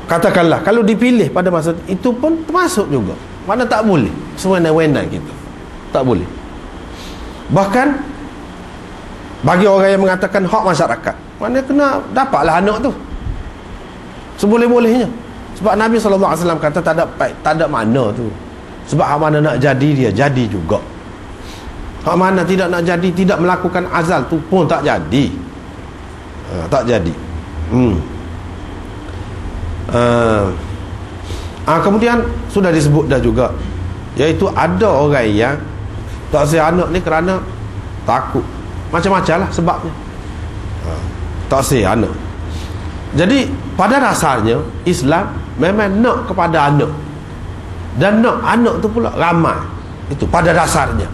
katakanlah kalau dipilih pada masa itu pun termasuk juga. Mana tak boleh sewenang-wenang kita, tak boleh. Bahkan bagi orang yang mengatakan hak masyarakat, mana kena dapatlah anak tu seboleh-bolehnya. Sebab Nabi SAW kata tak ada mana tu. Sebab hak mana nak jadi dia jadi juga, hak mana tidak nak jadi, tidak melakukan azal tu pun tak jadi. Tak jadi. Kemudian sudah disebut dah juga, iaitu ada orang yang tak saya anak ni kerana takut, macam-macam lah sebabnya, tak saya anak. Jadi pada dasarnya Islam memang nak kepada anak, dan nak anak tu pula ramai. Itu pada dasarnya.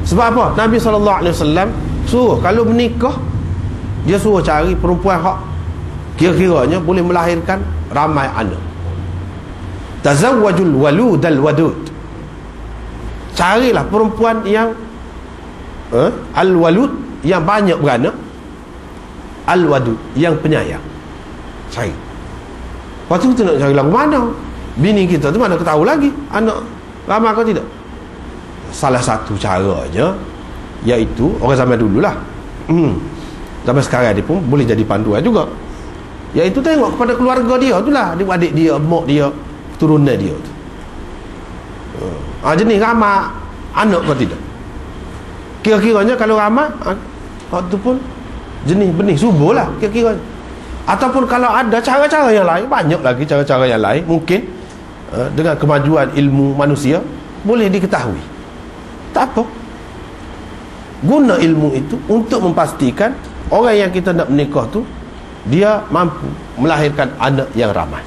Sebab apa? Nabi SAW suruh kalau menikah, dia suruh cari perempuan hak kira-kiranya boleh melahirkan ramai anak. Tazawwajul waludal wadud. Carilah perempuan yang al-walud, yang banyak beranak, al-wadud, yang penyayang. Cari. Lepas tu kita nak cari lagu mana? Bini kita tu mana kita tahu lagi anak ramai atau tidak? Salah satu caranya iaitu orang zaman dulu lah, zaman sekarang dia pun boleh jadi panduan juga, iaitu tengok kepada keluarga dia tu lah, adik-adik dia, mak dia, keturunan dia tu, jenis ramai anak ke tidak. Kira-kiranya kalau ramai, waktu pun jenis benih subur lah kira-kiranya. Ataupun kalau ada cara-cara yang lain, banyak lagi cara-cara yang lain, mungkin dengan kemajuan ilmu manusia boleh diketahui. Tak apa, guna ilmu itu untuk memastikan orang yang kita nak menikah tu dia mampu melahirkan anak yang ramai.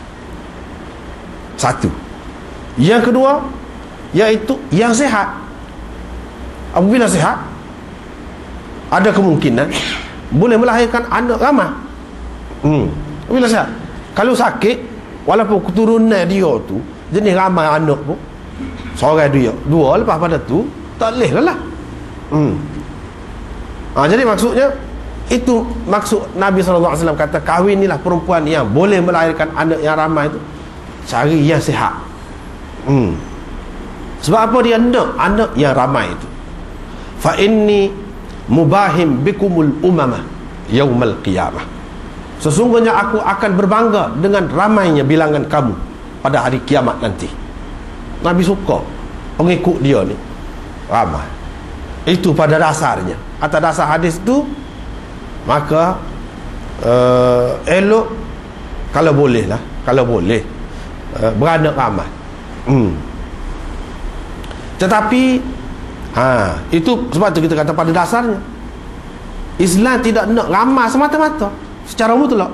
Satu. Yang kedua, iaitu yang sihat. Apabila sihat, ada kemungkinan boleh melahirkan anak ramai. Apabila sihat. Kalau sakit, walaupun keturunan dia tu jenis ramai anak pun, seorang dia, dua, lepas pada tu tak boleh lah. Jadi maksudnya itu, maksud Nabi SAW kata kahwinilah perempuan yang boleh melahirkan anak yang ramai itu, cari yang sihat. Sebab apa dia nak anak yang ramai itu? Fa inni mubahim bikumul umamah yaumal qiyamah. Sesungguhnya aku akan berbangga dengan ramainya bilangan kamu pada hari kiamat nanti. Nabi suka pengikut dia ni ramai. Itu pada dasarnya. Atas dasar hadis tu, maka elok kalau boleh lah, kalau boleh beranak ramai. Tetapi itu sebab tu kita kata pada dasarnya Islam tidak nak ramai semata-mata secara mutlak,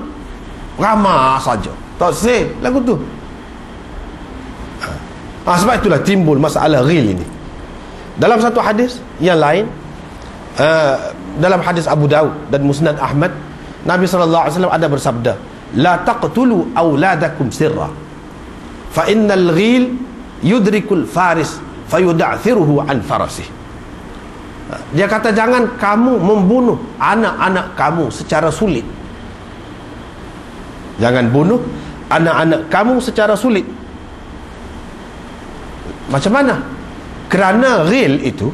ramai saja, tak sah lagu tu. Sebab itulah timbul masalah ghil ini. Dalam satu hadis yang lain, dalam hadis Abu Daud dan Musnad Ahmad, Nabi SAW ada bersabda, la taqtulu awladakum sirra fa innal ghil yudrikul faris fayuda'thiruhu an farasih. Dia kata jangan kamu membunuh anak-anak kamu secara sulit. Jangan bunuh anak-anak kamu secara sulit. Macam mana? Kerana ghil itu,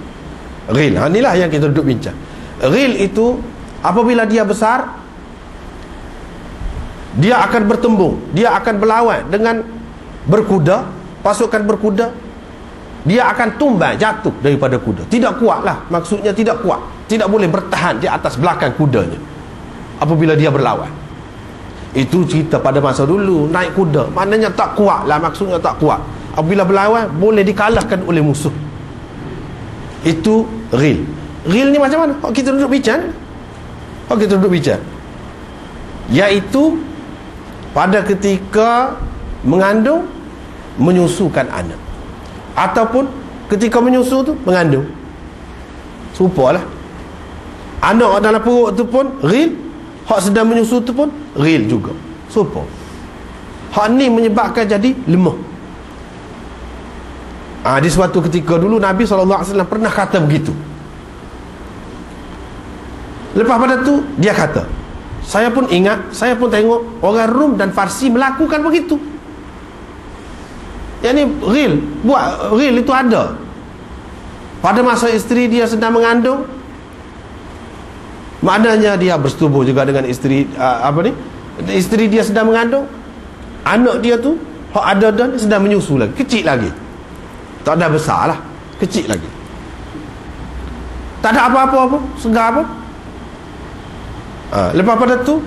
ghil, inilah yang kita duduk bincang. Ghil itu apabila dia besar, dia akan bertembung, dia akan berlawan dengan berkuda, pasukan berkuda. Dia akan tumbang, jatuh daripada kuda. Tidak kuat lah, maksudnya tidak kuat, tidak boleh bertahan di atas belakang kudanya apabila dia berlawan. Itu cerita pada masa dulu, naik kuda, maknanya tak kuat lah, maksudnya tak kuat. Apabila berlawan, boleh dikalahkan oleh musuh. Itu ghil. Ghil ni macam mana? Kita duduk bincang, iaitu pada ketika mengandung, menyusukan anak, ataupun ketika menyusu tu mengandung. Serupalah. Anak dalam perut tu pun ghil, hak sedang menyusu tu pun ghil juga. Serupa. Hak ni menyebabkan jadi lemah. Di suatu ketika dulu Nabi SAW pernah kata begitu. Lepas pada tu dia kata, Saya pun ingat, saya pun tengok orang Rum dan Farsi melakukan begitu. Yang ni real itu ada. Pada masa isteri dia sedang mengandung, maknanya dia bersetubuh juga dengan isteri isteri dia sedang mengandung. Anak dia tu ada dan sedang menyusu lagi, kecil lagi. Tak ada besar lah, kecil lagi. Tak ada apa-apa segar apa. Lepas pada tu,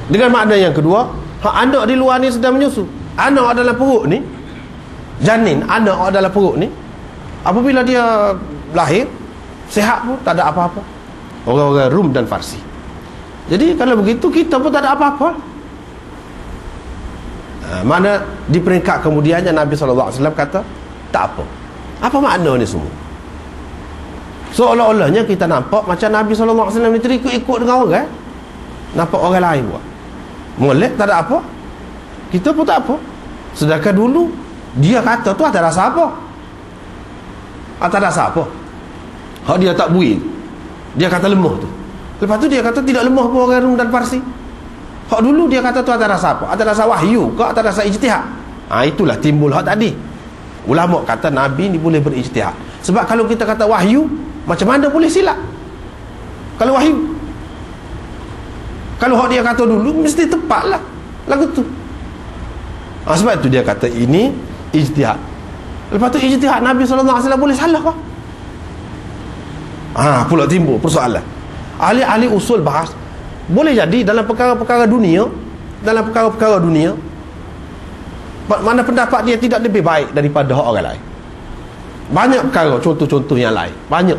dengan makna yang kedua, anak di luar ni sedang menyusu. Anak dalam perut ni, janin anak dalam perut ni, apabila dia lahir sihat pun tak ada apa-apa. Orang-orang Rum dan Farsi. Jadi kalau begitu, kita pun tak ada apa-apa. Mana di peringkat kemudiannya Nabi SAW kata tak apa. Apa makna ni semua? Seolah-olahnya kita nampak macam Nabi SAW ni terikut-ikut dengan orang, nampak orang lain buat molek, tak ada apa, kita pun tak apa. Sedangkan dulu dia kata tu atas dasar apa? Atas dasar apa? Hak dia tak buih, dia kata lemah tu. Lepas tu dia kata tidak lemah pun orang Rum dan Parsi. Hak dulu dia kata tu atas dasar apa? Atas dasar wahyu ke atas dasar ijtihad? Itulah timbul hak tadi. Ulama kata Nabi ni boleh berijtihad. Sebab kalau kita kata wahyu, macam mana boleh silap kalau wahyu? Kalau hak dia kata dulu, mesti tepat lah lagu tu. Sebab tu dia kata ini ijtihad. Lepas tu ijtihad Nabi SAW boleh salah kah? Pula timbul persoalan. Ahli-ahli usul bahas, boleh jadi dalam perkara-perkara dunia, mana pendapat dia tidak lebih baik daripada hak orang lain. Banyak perkara, contoh-contoh yang lain banyak.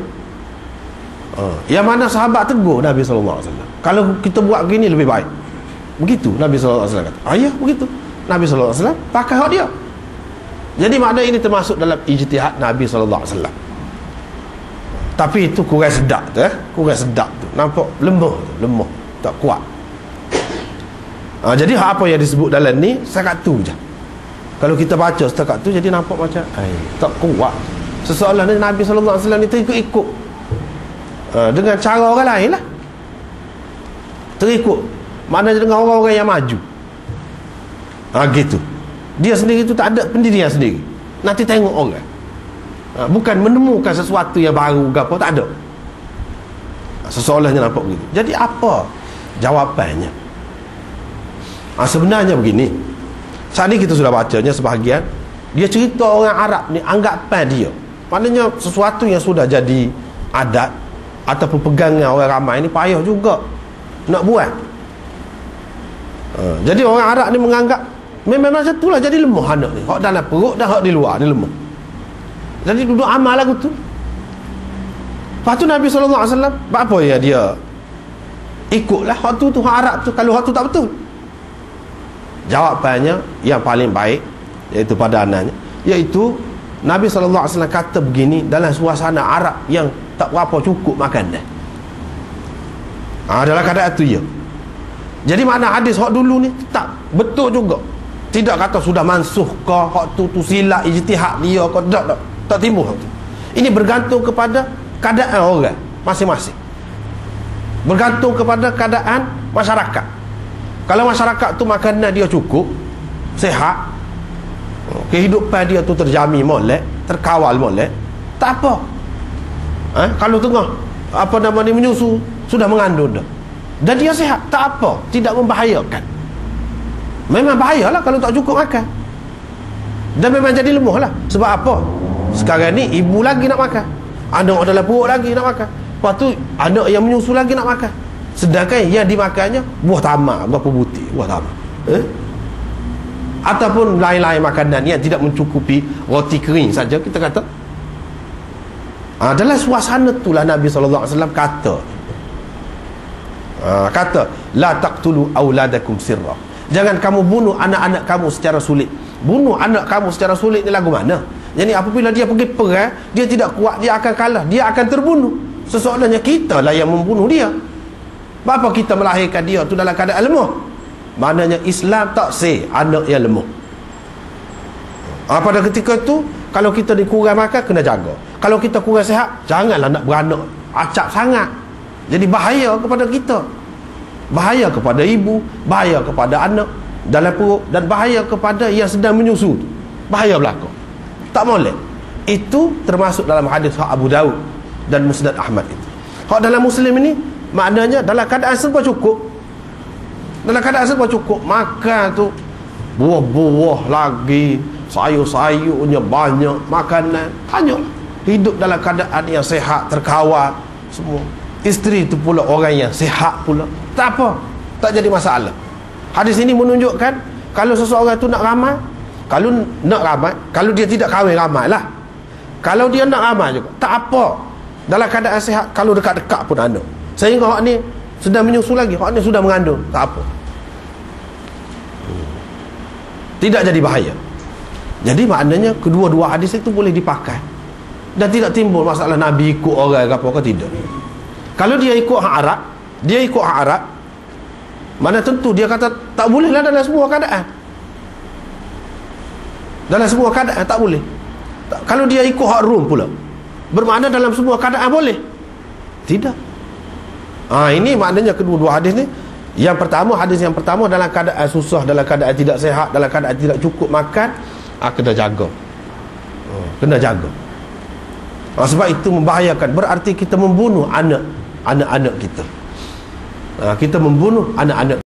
Yang mana sahabat tegur Nabi SAW, kalau kita buat begini lebih baik. Begitu Nabi SAW kata. Ya begitu Nabi SAW pakai hak dia. Jadi makna ini termasuk dalam ijtihad Nabi SAW. Tapi itu kurang sedap tu, kurang sedap tu. Nampak lemah, tak kuat. Jadi apa yang disebut dalam ni setakat tu je. Kalau kita baca setakat tu, jadi nampak macam tak kuat. Sesoalan Nabi SAW ni terikut-ikut dengan cara orang lain lah. Terikut maknanya dengan orang-orang yang maju. Gitu. Dia sendiri tu tak ada pendirian sendiri. Nanti tengok orang, bukan menemukan sesuatu yang baru ke apa, tak ada. Sesoalannya nampak begitu. Jadi apa jawapannya? Sebenarnya begini. Saat ni kita sudah bacanya sebahagian. Dia cerita orang Arab ni, anggapan dia, maknanya sesuatu yang sudah jadi adat ataupun pegangan orang ramai ni payah juga nak buat. Jadi orang Arab ni menganggap memang macam itulah, jadi lemah anak ni. Hak dalam perut dan hak di luar ni lemah. Jadi duduk amal lagu tu. Lepas tu Nabi SAW, apa ya dia ikutlah hak tu hak Arab tu, kalau hak tu tak betul. Jawapannya yang paling baik, iaitu padanannya, iaitu Nabi SAW kata begini dalam suasana Arab yang tak berapa cukup makan dah. Dalam keadaan tu ya. Jadi makna hadis hak dulu ni tak betul juga. Tidak kata sudah mansuh ke hak tu silap ijtihad dia ke, tak timbul hak tu. Ini bergantung kepada keadaan orang masing-masing, bergantung kepada keadaan masyarakat. Kalau masyarakat tu makanan dia cukup, sihat, kehidupan dia tu terjamin molek, terkawal molek, tak apa. Kalau tengah menyusu, sudah mengandung dah, dan dia sihat, tak apa, tidak membahayakan. Memang bahayalah kalau tak cukup makan, dan memang jadi lemah lah. Sebab apa? Sekarang ni ibu lagi nak makan, anak dalam perut lagi nak makan, lepas tu anak yang menyusu lagi nak makan. Sedangkan yang dimakannya buah tamak, berapa butir buah tamak, ataupun lain-lain makanan yang tidak mencukupi roti kering saja, kita kata. Dalam suasana itulah Nabi SAW kata la taqtulu auladakum sirra, jangan kamu bunuh anak-anak kamu secara sulit. Bunuh anak kamu secara sulit ni lagu mana? Jadi apabila dia pergi perang, dia tidak kuat, dia akan kalah, dia akan terbunuh. Sesoalannya kita lah yang membunuh dia. Bapa kita melahirkan dia tu dalam keadaan lemah. Maknanya Islam tak say anak yang lemah. Pada ketika tu, kalau kita dikurang makan, kena jaga. Kalau kita kurang sihat, janganlah nak beranak acap sangat, jadi bahaya kepada kita. bahaya kepada ibu, bahaya kepada anak dalam perut, dan bahaya kepada yang sedang menyusu. Bahaya belaka. Tak boleh. Itu termasuk dalam hadis Abu Daud dan Musnad Ahmad itu. Hak dalam Muslim ini maknanya dalam keadaan serba cukup. Dalam keadaan serba cukup, makan tu buah-buah lagi, sayur-sayurnya banyak, makanan banyak. Hidup dalam keadaan yang sihat, terkawal semua. Isteri tu pula orang yang sihat pula. Tak apa, tak jadi masalah. Hadis ini menunjukkan kalau seseorang tu nak ramai, kalau dia tidak kahwin, ramai lah. Kalau dia nak ramai juga, tak apa. Dalam keadaan sihat, kalau dekat-dekat pun ada. Sehingga hak ni sedang menyusu lagi, hak ni sudah mengandung, tak apa. Tidak jadi bahaya. Jadi maknanya kedua-dua hadis itu boleh dipakai. Dan tidak timbul masalah Nabi ikut orang ke apa ke, tidak. Kalau dia ikut hak Arab, mana tentu dia kata tak boleh lah dalam semua keadaan. Dalam semua keadaan tak boleh. Kalau dia ikut hak Rum pula, bermakna dalam semua keadaan boleh? Tidak. Ini maknanya kedua-dua hadis ni. Yang pertama, hadis yang pertama dalam keadaan susah, dalam keadaan tidak sehat, dalam keadaan tidak cukup makan, kena jaga. Kena jaga. Sebab itu membahayakan. Berarti kita membunuh anak-anak kita. Kita membunuh anak-anak